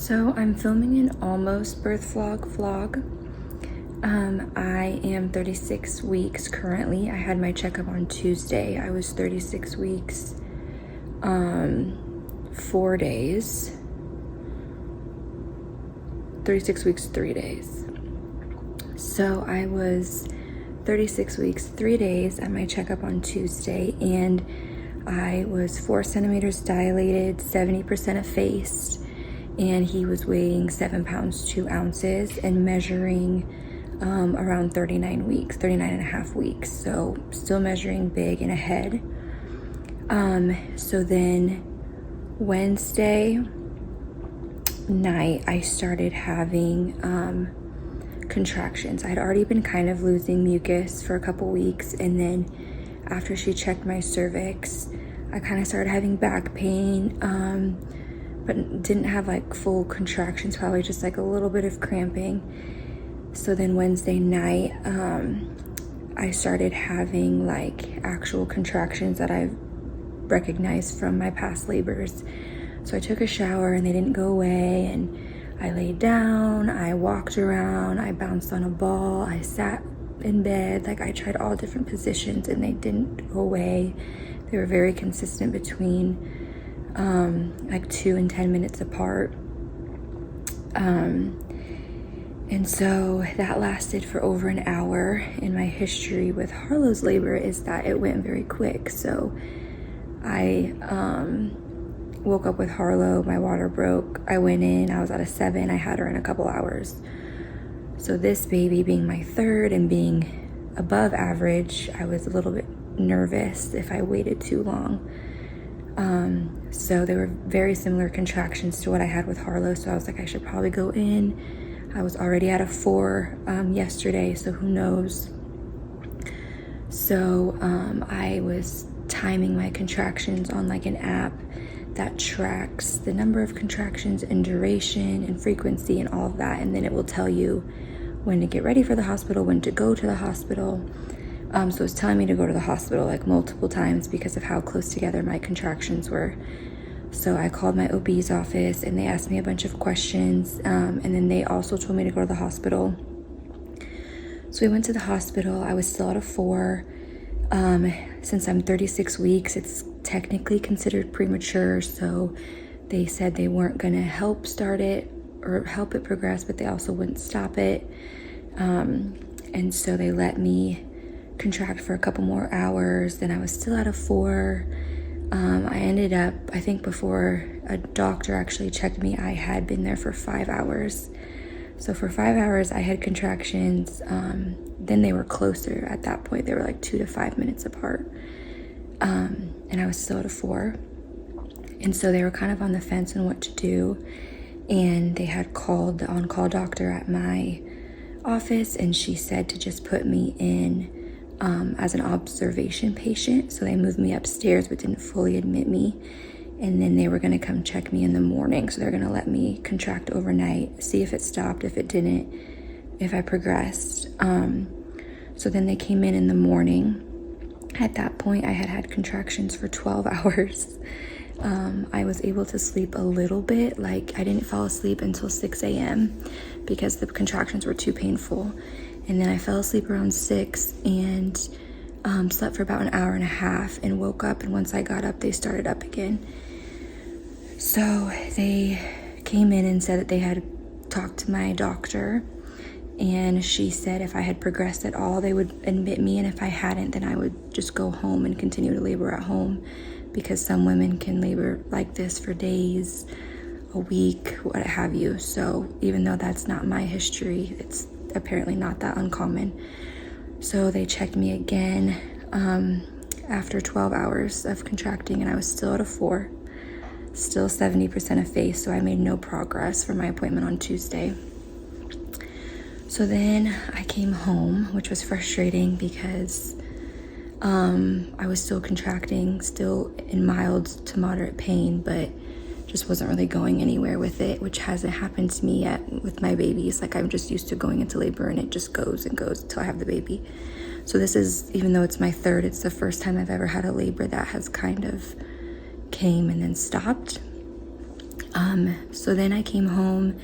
So I'm filming an almost birth vlog. I am 36 weeks currently. I had my checkup on Tuesday. I was 36 weeks, 4 days. 36 weeks, 3 days. So I was 36 weeks, 3 days at my checkup on Tuesday, and I was 4 centimeters dilated, 70% effaced, and he was weighing 7 pounds, 2 ounces and measuring around 39 and a half weeks. So still measuring big and ahead. So then Wednesday night, I started having contractions. I'd already been kind of losing mucus for a couple weeks, and then after she checked my cervix, I kind of started having back pain, but didn't have like full contractions, probably just like a little bit of cramping. So then Wednesday night, I started having like actual contractions that I recognized from my past labors. So I took a shower and they didn't go away, and I laid down, I walked around, I bounced on a ball, I sat in bed, like I tried all different positions and they didn't go away. They were very consistent between like 2 and 10 minutes apart. And so that lasted for over an hour. And my history with Harlow's labor is that it went very quick. So I woke up with Harlow, my water broke, I went in, I was at a 7, I had her in a couple hours. So this baby being my third and being above average, I was a little bit nervous if I waited too long. So they were very similar contractions to what I had with Harlow. So I was like, I should probably go in. I was already at a 4 yesterday, so who knows. So I was timing my contractions on like an app that tracks the number of contractions and duration and frequency and all of that, and then it will tell you when to get ready for the hospital, when to go to the hospital. So it's telling me to go to the hospital like multiple times because of how close together my contractions were. So I called my OB's office and they asked me a bunch of questions, and then they also told me to go to the hospital. So we went to the hospital. I was still at a 4. Since I'm 36 weeks, it's technically considered premature, so they said they weren't gonna help start it or help it progress, but they also wouldn't stop it. And so they let me contract for a couple more hours. Then I was still at a 4. I ended up, I think before a doctor actually checked me, I had been there for 5 hours. So for 5 hours I had contractions. Then they were closer at that point. They were like 2 to 5 minutes apart. And I was still at a 4. And so they were kind of on the fence on what to do. And they had called the on-call doctor at my office, and she said to just put me in as an observation patient. So they moved me upstairs but didn't fully admit me. And then they were gonna come check me in the morning. So they're gonna let me contract overnight, see if it stopped, if it didn't, if I progressed. So then they came in the morning. At that point, I had had contractions for 12 hours. I was able to sleep a little bit. Like I didn't fall asleep until 6 a.m. because the contractions were too painful. And then I fell asleep around 6 and slept for about an hour and a half and woke up. And once I got up, they started up again. So they came in and said that they had talked to my doctor, and she said if I had progressed at all, they would admit me, and if I hadn't, then I would just go home and continue to labor at home, because some women can labor like this for days, a week, what have you. So even though that's not my history, it's apparently not that uncommon. So they checked me again after 12 hours of contracting, and I was still at a 4, still 70% effaced. So I made no progress for my appointment on Tuesday. So then I came home, which was frustrating because I was still contracting, still in mild to moderate pain, but just wasn't really going anywhere with it, which hasn't happened to me yet with my babies. Like I'm just used to going into labor and it just goes and goes until I have the baby. So this is, even though it's my 3rd, it's the first time I've ever had a labor that has kind of came and then stopped. So then I came home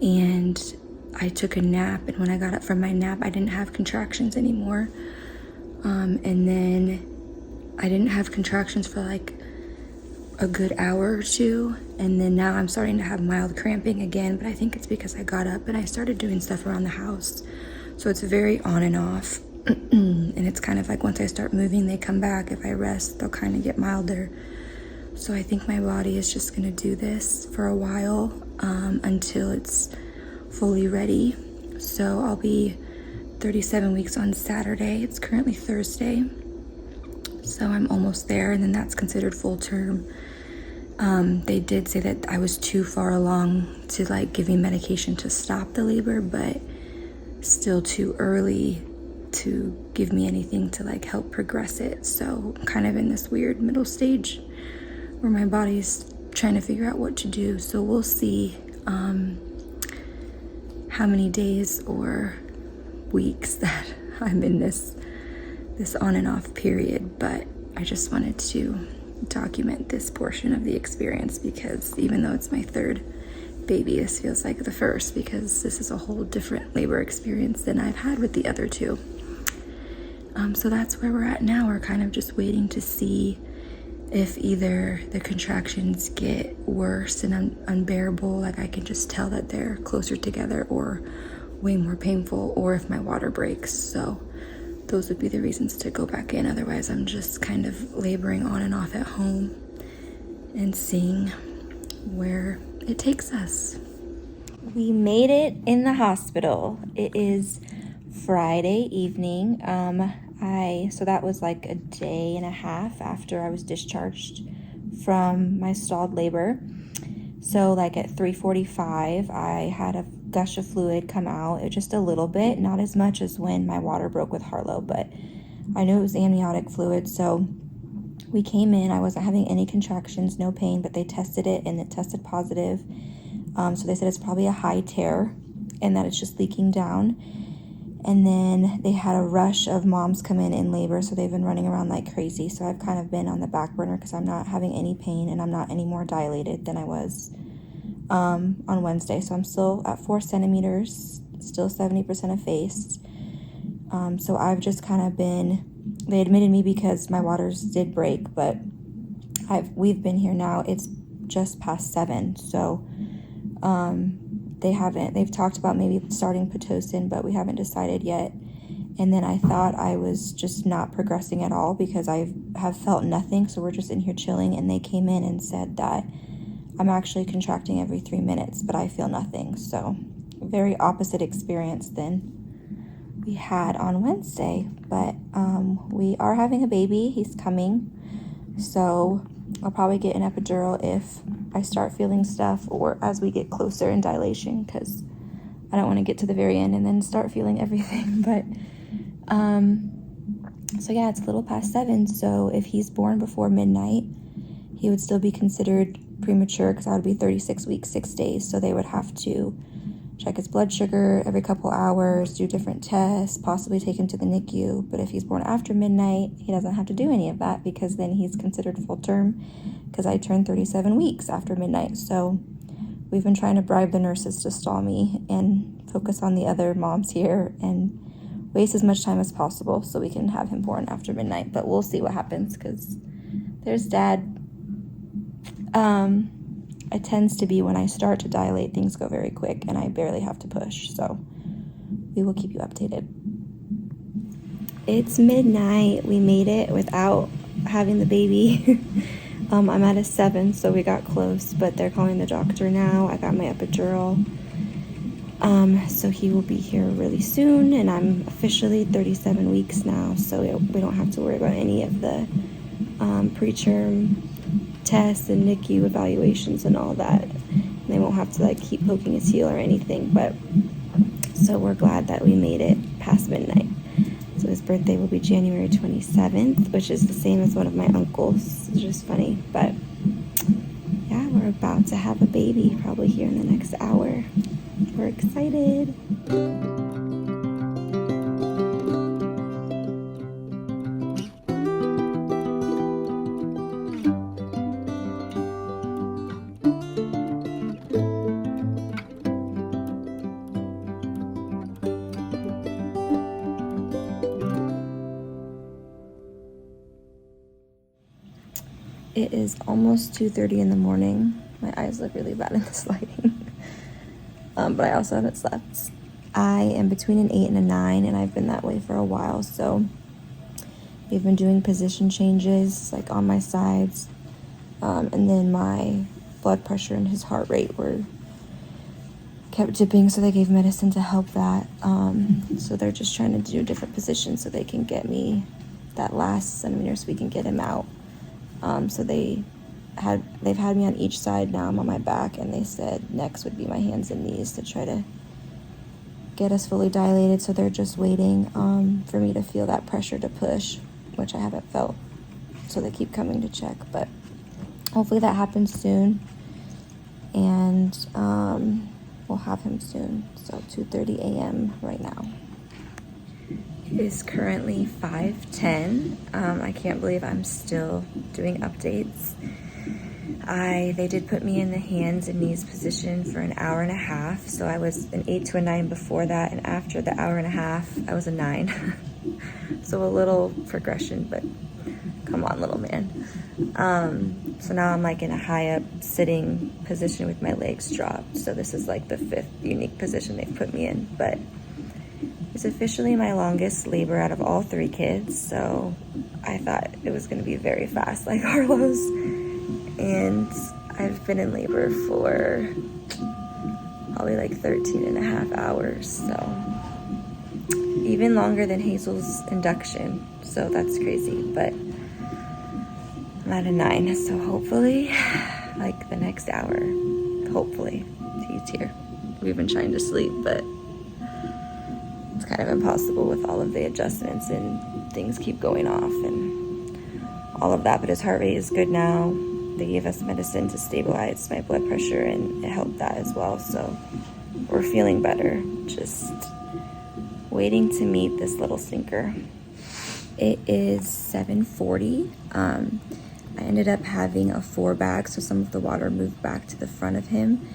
and I took a nap, and when I got up from my nap, I didn't have contractions anymore. And then I didn't have contractions for like a good hour or two, and then now I'm starting to have mild cramping again, but I think it's because I got up and I started doing stuff around the house. So it's very on and off. And it's kind of like once I start moving, they come back. If I rest, they'll kind of get milder. So I think my body is just gonna do this for a while, until it's fully ready. So I'll be 37 weeks on Saturday. It's currently Thursday, so I'm almost there, and then that's considered full term. They did say that I was too far along to like give me medication to stop the labor, but still too early to give me anything to like help progress it. So I'm kind of in this weird middle stage where my body's trying to figure out what to do. So we'll see how many days or weeks that I'm in this on and off period, but I just wanted to document this portion of the experience, because even though it's my third baby, this feels like the first, because this is a whole different labor experience than I've had with the other two. So that's where we're at now. We're kind of just waiting to see if either the contractions get worse and unbearable, like I can just tell that they're closer together, or way more painful, or if my water breaks. So those would be the reasons to go back in. Otherwise, I'm just kind of laboring on and off at home and seeing where it takes us. We made it in the hospital. It is Friday evening. So that was like a day and a half after I was discharged from my stalled labor. So like at 3:45, I had a gush of fluid come out. It just a little bit, not as much as when my water broke with Harlow, but I knew it was amniotic fluid. So we came in, I wasn't having any contractions, no pain, but they tested it and it tested positive. So they said it's probably a high tear and that it's just leaking down. And then they had a rush of moms come in labor, so they've been running around like crazy. So I've kind of been on the back burner because I'm not having any pain and I'm not any more dilated than I was on Wednesday. So I'm still at 4 centimeters, still 70% effaced. So I've just kind of been, they admitted me because my waters did break, but we've been here now, it's just past 7. So they've talked about maybe starting Pitocin, but we haven't decided yet. And then I thought I was just not progressing at all because I have felt nothing. So we're just in here chilling, and they came in and said that I'm actually contracting every 3 minutes, but I feel nothing. So very opposite experience than we had on Wednesday. But we are having a baby. He's coming. So I'll probably get an epidural if I start feeling stuff, or as we get closer in dilation, because I don't want to get to the very end and then start feeling everything. But so yeah, it's a little past 7. So if he's born before midnight, he would still be considered premature, because that would be 36 weeks, 6 days. So they would have to check his blood sugar every couple hours, do different tests, possibly take him to the NICU. But if he's born after midnight, he doesn't have to do any of that, because then he's considered full term, because I turned 37 weeks after midnight. So we've been trying to bribe the nurses to stall me and focus on the other moms here and waste as much time as possible so we can have him born after midnight. But we'll see what happens, because there's Dad. It tends to be when I start to dilate, things go very quick and I barely have to push. So we will keep you updated. It's midnight. We made it without having the baby. I'm at a 7, so we got close, but they're calling the doctor now. I got my epidural. So he will be here really soon, and I'm officially 37 weeks now, so we don't have to worry about any of the preterm tests and NICU evaluations and all that. And they won't have to like keep poking his heel or anything, but so we're glad that we made it past midnight. So his birthday will be January 27th, which is the same as one of my uncles. It's just funny, but yeah, we're about to have a baby probably here in the next hour. We're excited. It is almost 2:30 in the morning. My eyes look really bad in this lighting. But I also haven't slept. I am between an 8 and a 9, and I've been that way for a while. So they've been doing position changes like on my sides. And then my blood pressure and his heart rate kept dipping, so they gave medicine to help that. So they're just trying to do different positions so they can get me that last centimeter so we can get him out. So they've had me on each side. Now I'm on my back, and they said next would be my hands and knees to try to get us fully dilated. So they're just waiting for me to feel that pressure to push, which I haven't felt. So they keep coming to check, but hopefully that happens soon, and we'll have him soon. So 2:30 a.m. right now. It is currently 5:10. I can't believe I'm still doing updates. They did put me in the hands and knees position for an hour and a half. So I was an 8 to a 9 before that, and after the hour and a half, I was a 9. So a little progression, but come on, little man. So now I'm like in a high up sitting position with my legs dropped. So this is like the 5th unique position they've put me in, but it's officially my longest labor out of all 3 kids. So I thought it was going to be very fast like Harlow's. And I've been in labor for probably like 13 and a half hours. So even longer than Hazel's induction. So that's crazy, but I'm at a 9. So hopefully like the next hour, hopefully he's here. We've been trying to sleep, but it's kind of impossible with all of the adjustments and things keep going off and all of that. But his heart rate is good now. They gave us medicine to stabilize my blood pressure, and it helped that as well. So we're feeling better. Just waiting to meet this little sinker. It is 7:40. I ended up having a 4 bag, so some of the water moved back to the front of him.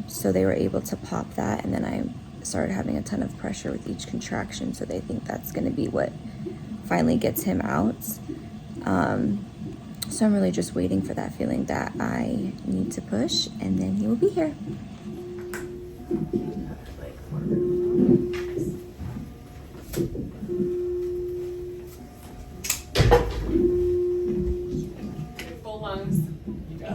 So they were able to pop that, and then I started having a ton of pressure with each contraction. So they think that's going to be what finally gets him out. So I'm really just waiting for that feeling that I need to push, and then he will be here. Full lungs.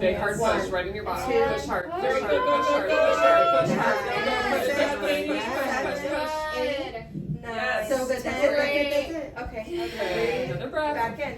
Big hard push right in your bottom. Push hard. Push hard. Push hard. Push hard. Push hard. Yes. So good. That's it. Okay. Another breath. Back in.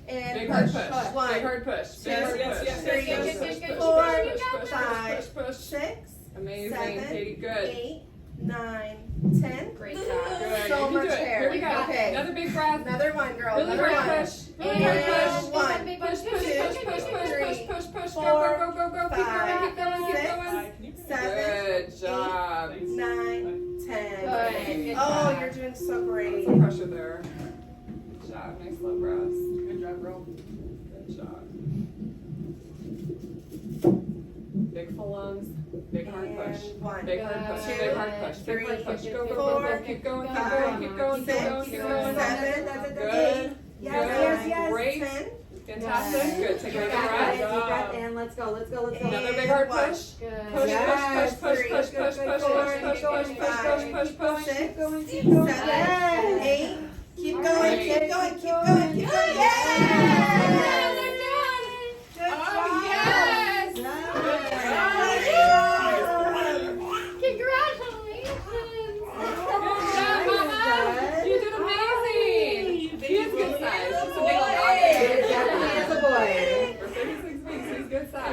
And Big hard push. push. One, Big hard push. Big hard push. three, Push, four, push, push, five, push, push. 6, Amazing, 7, Katie. Good. 8, 9, 10. Great job. Good. So You can much do it. hair. Here we go. Okay. Another big breath. Another one, girl. Really Another hard one. push. Really hard push. And one. Push, push, push, push, push, push, push, push. Go, Four, go, go, go, go. Keep going, keep going, keep going. 7, Good job. 9, 10. Good Oh, job. you're doing so great. Some pressure there. Good job. Nice slow breaths. Good job, girl. Good job. Big full lungs. Big hard push. And one. Big hard push. Two, Big hard push. Big hard three, push. Go, go, four, go, go. Keep going, keep five, going, keep going, keep 6, going, keep going. 7, Good. 8. Yes. Great. 10. Fantastic. Good. Take another breath. And let's go. Another big hard one. push. Good. Push, Yes, push, push, three. push, push, push, push, push, push, push, push, push, push. 6, 7, 8. Keep going, keep going, keep going, keep going. Yes! Good Oh, job. yes. Congratulations. Good job, Mama. You did amazing. He is good size. He's a big dog. It definitely is a boy. For 36 weeks, he's good size.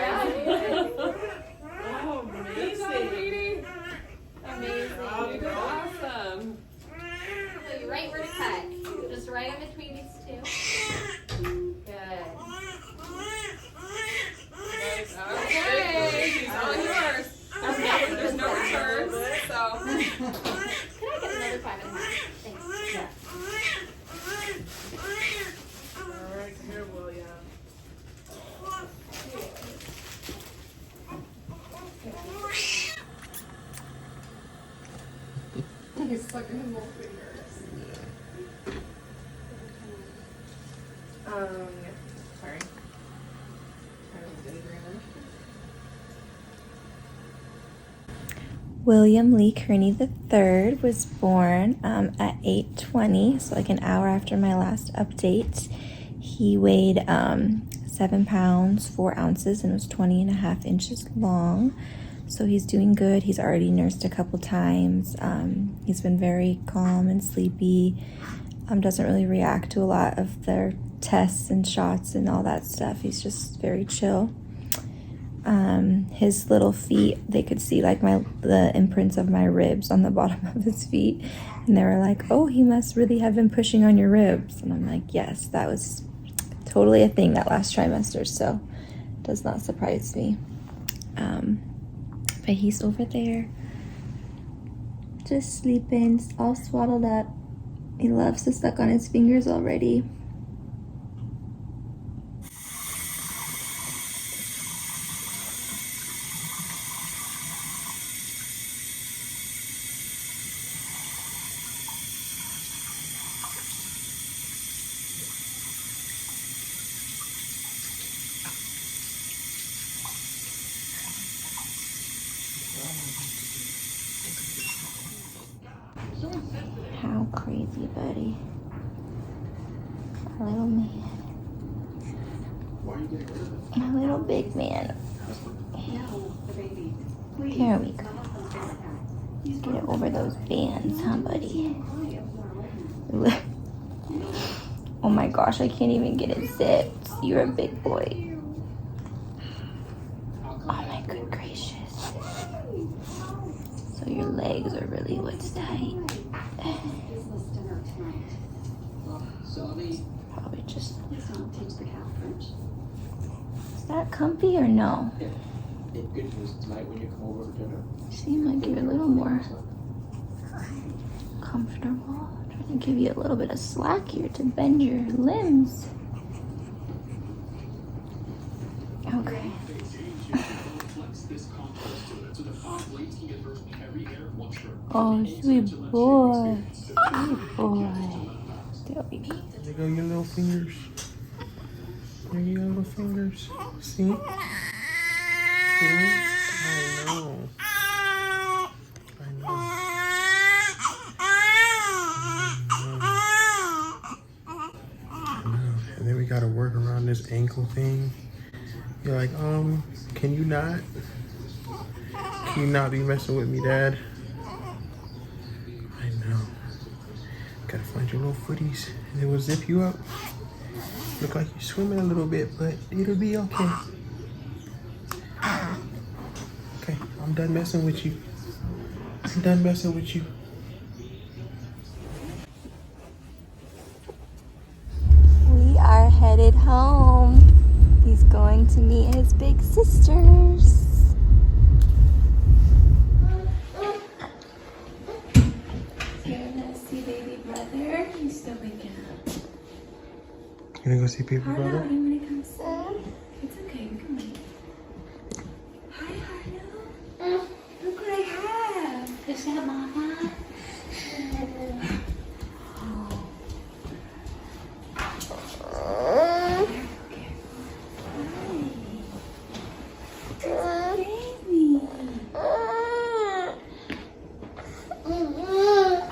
Oh, Good job, Katie. amazing. You did awesome. So you're right where to cut. Just right in between these two. Good. Okay, he's all yours. There's no returns, so. Can I get another 5.5? Thanks. Yeah. Alright, here, William. He's stuck in his little fingers. Sorry. William Lee Kearney III was born at 8:20, so like an hour after my last update. He weighed 7 pounds 4 ounces and was 20.5 inches long. So he's doing good. He's already nursed a couple times. He's been very calm and sleepy. Doesn't really react to a lot of their tests and shots and all that stuff. He's just very chill. His little feet, they could see like the imprints of my ribs on the bottom of his feet, and they were like, oh, he must really have been pushing on your ribs. And I'm like, yes, that was totally a thing that last trimester, so it does not surprise me. But he's over there just sleeping, all swaddled up. He loves to suck on his fingers already. How crazy, buddy. My little man. My little big man. Here we go. Get it over those bands, huh, buddy? Oh my gosh, I can't even get it zipped. You're a big boy. Oh my good gracious. So your legs are really what's tight. Probably just. Is that comfy or no? Seem like you're a little more comfortable. Trying to give you a little bit of slack here to bend your limbs. Okay. Oh, sweet boy. Sweet boy. There we go. There go your little fingers. There you go, little fingers. See? See? I know. And then we gotta work around this ankle thing. You're like, can you not? Can you not be messing with me, Dad? I know. Gotta find your little footies and then we'll zip you up. Look like you're swimming a little bit, but it'll be okay. Okay, I'm done messing with you. I'm done messing with you. We are headed home. He's going to meet his big sisters. You're gonna see baby brother. He's still waking up. You gonna go see baby brother? Harlow, you wanna come see? It's okay, we can wait. Hi, Harlow. Look what I have. Is that Mama? Baby.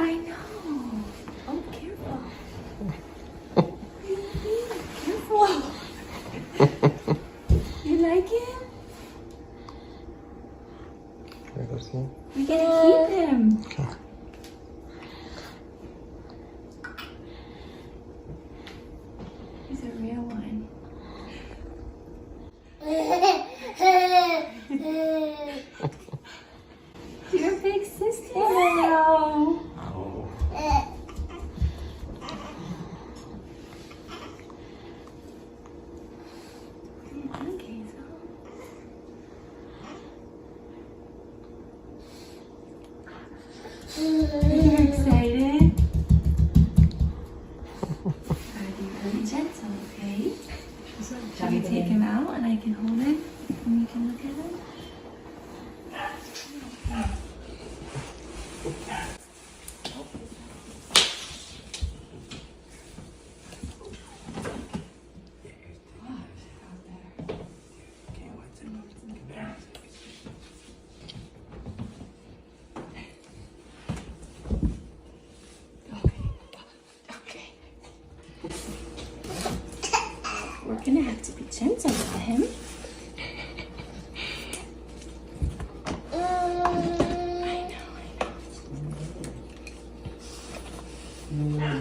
I know. Oh, careful. Careful. You like him? Can I go see him? We gotta keep him. Okay. He's a real one. Your big sister. Hello. Okay, so.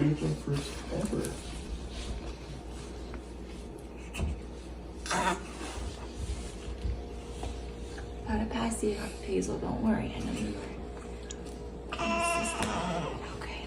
Angel first ever. Gotta pass you up, Hazel. Don't worry. I know you were. Okay.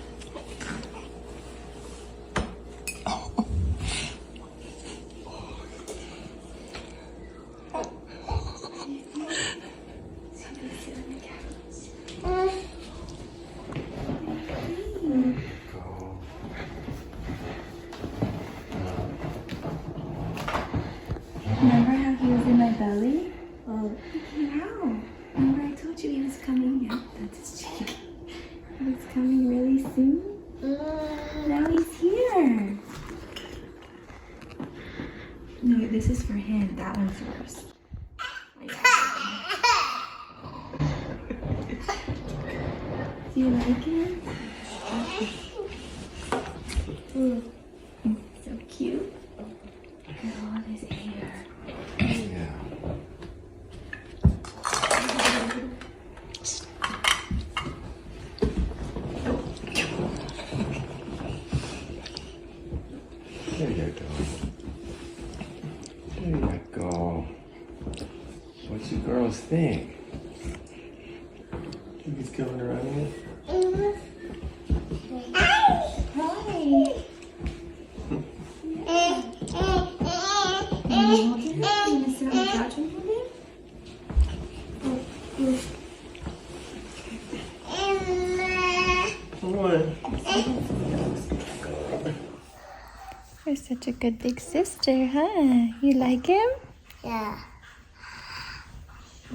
Remember how he was in my belly? Oh, wow. Remember I told you he was coming? Yeah, that's his cheek. He's coming really soon. Now he's here. No, this is for him. That one's yours. Do you like him? So cute. Look at all of his hair. Yeah. There you go. There you go. What you girls think? Think he's coming around here? Hi. You want to sit on the couch and hold him? Come on. You're such a good big sister, huh? You like him? Yeah.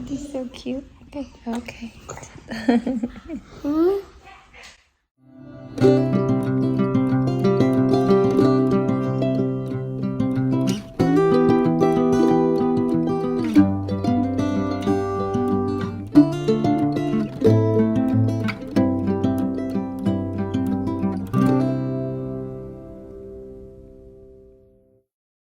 He's so cute. Okay. Okay. Hmm?